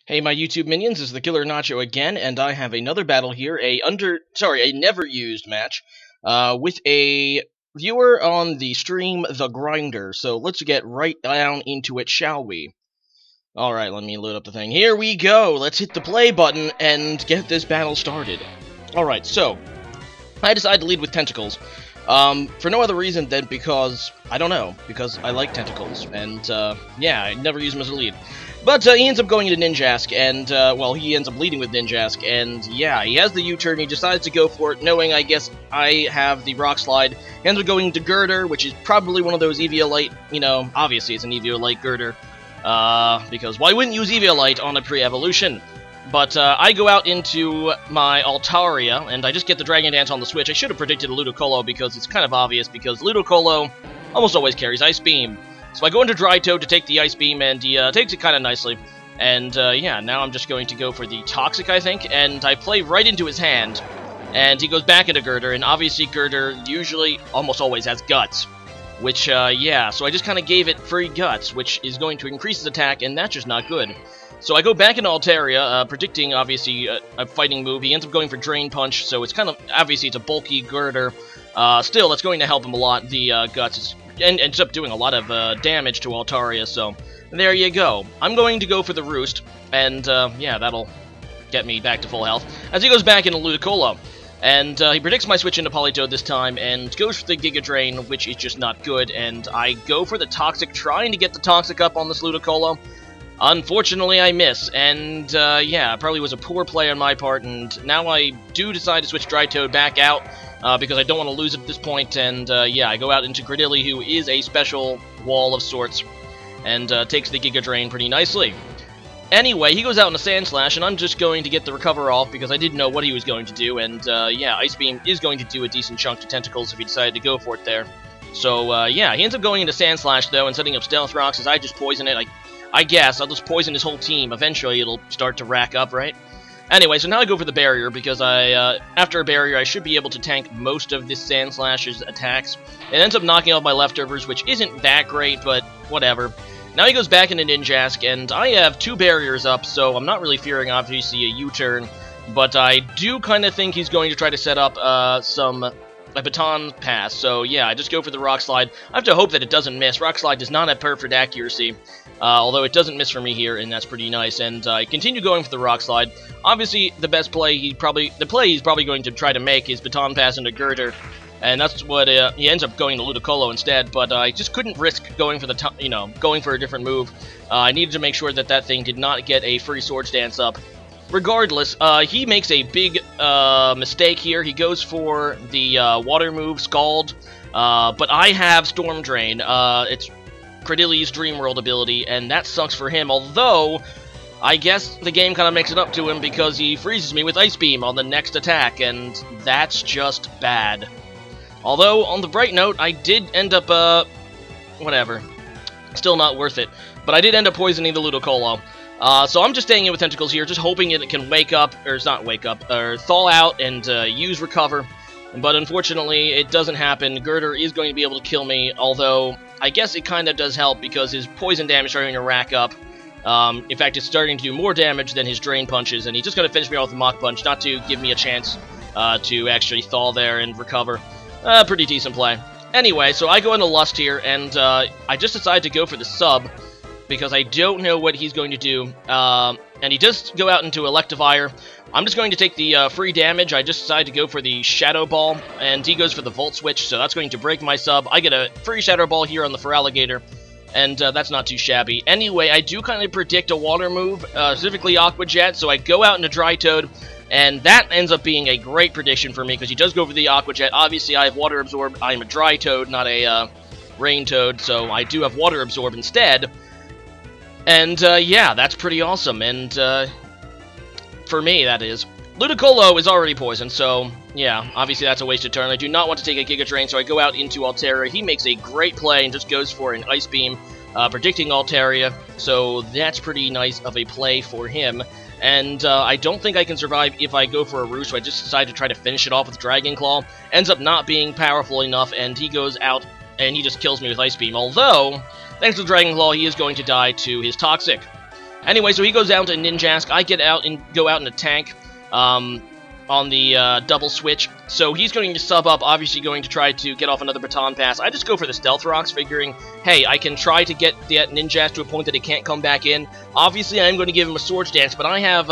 Hey my YouTube minions, this is TheKillerNacho again, and I have another battle here, a never used match, with a viewer on the stream, TheGrind3r. So let's get right down into it, shall we? Alright, let me load up the thing. Here we go! Let's hit the play button and get this battle started. Alright, so, I decided to lead with tentacles. For no other reason than because, I don't know, because I like tentacles, and, yeah, I never use them as a lead. But he ends up going into Ninjask, and, well, he ends up leading with Ninjask, and, yeah, he has the U-turn, he decides to go for it, knowing, I guess, I have the Rock Slide. He ends up going to Girder, which is probably one of those Eviolite, you know, obviously it's an Eviolite Girder, because why wouldn't use Eviolite on a pre-evolution? But, I go out into my Altaria, and I just get the Dragon Dance on the Switch. I should have predicted a Ludicolo, because it's kind of obvious, because Ludicolo almost always carries Ice Beam. So I go into Dry Toad to take the Ice Beam, and he takes it kind of nicely. And, yeah, now I'm just going to go for the Toxic, I think, and I play right into his hand. And he goes back into Girder, and obviously Girder usually, almost always, has Guts. Which, yeah, so I just kind of gave it free Guts, which is going to increase his attack, and that's just not good. So I go back into Altaria, predicting, obviously, a fighting move. He ends up going for Drain Punch, so it's kind of, obviously, it's a bulky Girder. Still, that's going to help him a lot. The Guts ends up doing a lot of damage to Altaria, so there you go. I'm going to go for the Roost, and, yeah, that'll get me back to full health. As he goes back into Ludicolo, and he predicts my switch into Politoed this time, and goes for the Giga Drain, which is just not good, and I go for the Toxic, trying to get the Toxic up on this Ludicolo. Unfortunately, I miss, and, yeah, probably was a poor play on my part, and now I do decide to switch Dry Toad back out, because I don't want to lose it at this point, and, yeah, I go out into Gradilli, who is a special wall of sorts, and, takes the Giga Drain pretty nicely. Anyway, he goes out in a Sand Slash, and I'm just going to get the Recover off, because I didn't know what he was going to do, and, yeah, Ice Beam is going to do a decent chunk to Tentacles if he decided to go for it there. So, yeah, he ends up going into Sand Slash, though, and setting up Stealth Rocks as I just poison it. I guess I'll just poison his whole team. Eventually, it'll start to rack up, right? Anyway, so now I go for the Barrier, because after a Barrier, I should be able to tank most of this Sand Slash's attacks. It ends up knocking off my Leftovers, which isn't that great, but whatever. Now he goes back into Ninjask, and I have 2 Barriers up, so I'm not really fearing, obviously, a U-turn. But I do kind of think he's going to try to set up a Baton Pass, so yeah, I just go for the Rock Slide. I have to hope that it doesn't miss. Rock Slide does not have perfect accuracy, although it doesn't miss for me here, and that's pretty nice. And I continue going for the Rock Slide. Obviously, the best play he's probably going to try to make is Baton Pass into Girder, and that's what he ends up going to Ludicolo instead. But I just couldn't risk going for going for a different move. I needed to make sure that that thing did not get a free Swords Dance up. Regardless, he makes a big mistake here. He goes for the water move, Scald, but I have Storm Drain. It's Cradilli's Dream World ability, and that sucks for him, although I guess the game kind of makes it up to him because he freezes me with Ice Beam on the next attack, and that's just bad. Although, on the bright note, I did end up, whatever. Still not worth it. But I did end up poisoning the Ludicolo. So I'm just staying in with Tentacles here, just hoping it can wake up, or not wake up, or thaw out and use Recover. But unfortunately, it doesn't happen. Girder is going to be able to kill me, although I guess it kind of does help because his poison damage is starting to rack up. In fact, it's starting to do more damage than his Drain Punches, and he's just going to finish me off with a Mach Punch, not to give me a chance to actually thaw there and recover. Pretty decent play. Anyway, so I go into Lust here, and I just decide to go for the sub, because I don't know what he's going to do, and he does go out into Electivire. I'm just going to take the free damage. I just decide to go for the Shadow Ball, and he goes for the Volt Switch, so that's going to break my sub. I get a free Shadow Ball here on the Feraligatr, and that's not too shabby. Anyway, I do kind of predict a water move, specifically Aqua Jet, so I go out into Dry Toad, and that ends up being a great prediction for me, because he does go for the Aqua Jet. Obviously, I have Water Absorb. I am a Dry Toad, not a Rain Toad, so I do have Water Absorb instead. And, yeah, that's pretty awesome, and, for me, that is. Ludicolo is already poisoned, so, yeah, obviously that's a wasted turn. I do not want to take a Giga Drain, so I go out into Altaria. He makes a great play and just goes for an Ice Beam, predicting Altaria, so that's pretty nice of a play for him. And, I don't think I can survive if I go for a Roost, so I just decide to try to finish it off with Dragon Claw. Ends up not being powerful enough, and he goes out and he just kills me with Ice Beam, although thanks to Dragon Claw, he is going to die to his Toxic. Anyway, so he goes out to Ninjask. I get out and go out in a tank on the double switch. So he's going to sub up, obviously going to try to get off another baton pass. I just go for the Stealth Rocks, figuring, hey, I can try to get the Ninjask to a point that it can't come back in. Obviously, I'm going to give him a Swords Dance, but I have,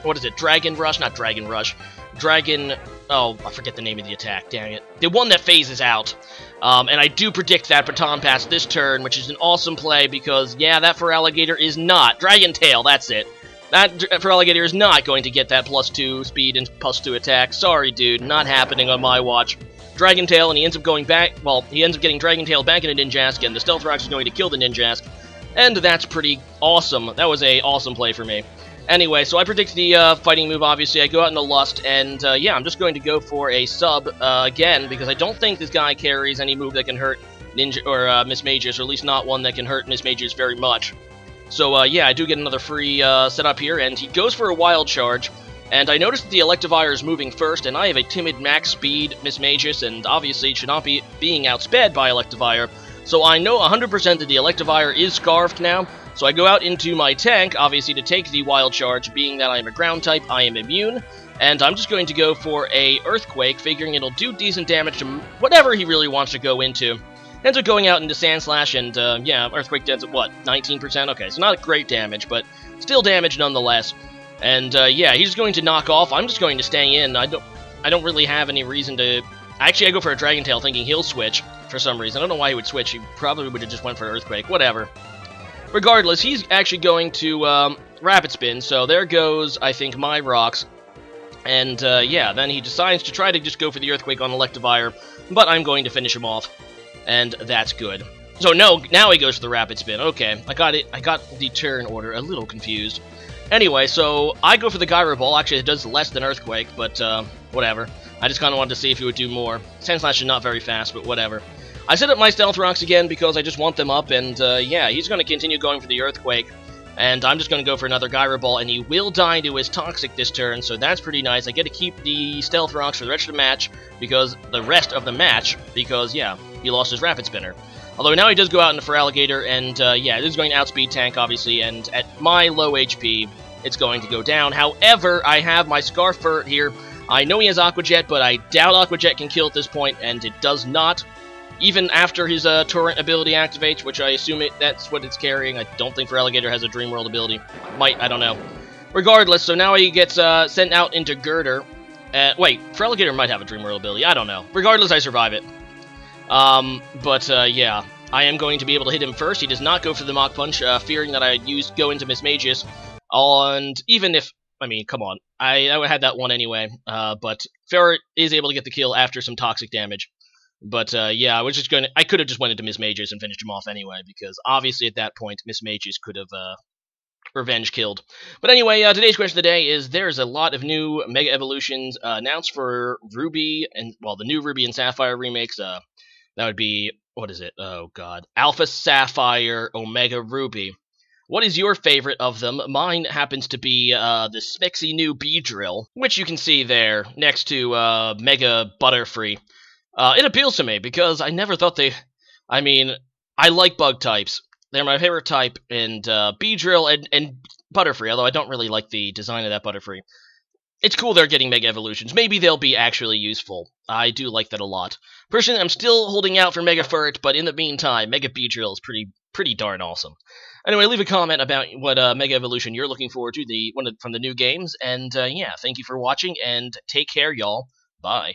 what is it, Dragon Rush? Not Dragon Rush. Dragon... Oh, I forget the name of the attack, dang it. The one that phases out. And I do predict that Baton Pass this turn, which is an awesome play because, yeah, that Feraligatr is not. Dragon Tail, that's it. That Feraligatr is not going to get that +2 speed and +2 attack. Sorry, dude, not happening on my watch. Dragon Tail, and he ends up going back. Well, he ends up getting Dragon Tail back into Ninjask, and the Stealth Rocks is going to kill the Ninjask. And that's pretty awesome. That was a awesome play for me. Anyway, so I predict the fighting move, obviously. I go out into Lust, and yeah, I'm just going to go for a sub again, because I don't think this guy carries any move that can hurt Ninja or Miss Magus, or at least not one that can hurt Miss Magus very much. So yeah, I do get another free setup here, and he goes for a Wild Charge, and I noticed that the Electivire is moving first, and I have a timid max speed Miss Magus, and obviously it should not be being outsped by Electivire, so I know 100% that the Electivire is Scarfed now. So I go out into my tank, obviously, to take the Wild Charge, being that I am a ground type, I am immune, and I'm just going to go for a Earthquake, figuring it'll do decent damage to whatever he really wants to go into. Ends up going out into Sand Slash, and yeah, Earthquake does at what, 19%? Okay, so not great damage, but still damage nonetheless. And yeah, he's going to knock off. I'm just going to stay in. I don't really have any reason to... Actually, I go for a Dragon Tail, thinking he'll switch for some reason. I don't know why he would switch. He probably would have just went for Earthquake. Whatever. Regardless, he's actually going to Rapid Spin, so there goes, I think, my rocks. And yeah, then he decides to try to just go for the Earthquake on Electivire, but I'm going to finish him off, and that's good. So no, now he goes for the Rapid Spin. Okay, I got it. I got the turn order a little confused. Anyway, so I go for the Gyro Ball. Actually, it does less than Earthquake, but whatever. I just kind of wanted to see if he would do more. Sand Slash is not very fast, but whatever. I set up my Stealth Rocks again because I just want them up, and yeah, he's going to continue going for the Earthquake, and I'm just going to go for another Gyro Ball, and he will die to his Toxic this turn, so that's pretty nice. I get to keep the Stealth Rocks for the rest of the match, because, yeah, he lost his Rapid Spinner. Although now he does go out into Feraligatr, and yeah, this is going to outspeed Tank, obviously, and at my low HP, it's going to go down. However, I have my Scarf Ferret here. I know he has Aqua Jet, but I doubt Aqua Jet can kill at this point, and it does not. Even after his Torrent ability activates, which I assume that's what it's carrying. I don't think Feraligatr has a Dream World ability. Might, I don't know. Regardless, so now he gets sent out into Girder. Wait, Feraligatr might have a Dream World ability. I don't know. Regardless, I survive it. Yeah, I am going to be able to hit him first. He does not go for the Mach Punch, fearing that I'd go into Miss Magus. And even if, I mean, come on. I had that one anyway. But Ferret is able to get the kill after some toxic damage. But, yeah, I could have just went into Miss Magus and finished him off anyway, because obviously at that point, Miss Magus could have, revenge killed. But anyway, today's question of the day is, there's a lot of new Mega Evolutions, announced for Ruby, and, well, the new Ruby and Sapphire remakes, that would be, what is it? Oh, God. Alpha Sapphire, Omega Ruby. What is your favorite of them? Mine happens to be, the smexy new Beedrill, which you can see there, next to, Mega Butterfree. It appeals to me, because I never thought I mean, I like bug types. They're my favorite type, and Beedrill and Butterfree, although I don't really like the design of that Butterfree. It's cool they're getting Mega Evolutions. Maybe they'll be actually useful. I do like that a lot. Personally, I'm still holding out for Mega Ferret, but in the meantime, Mega Beedrill is pretty darn awesome. Anyway, leave a comment about what Mega Evolution you're looking forward to, from the new games, and yeah, thank you for watching, and take care, y'all. Bye.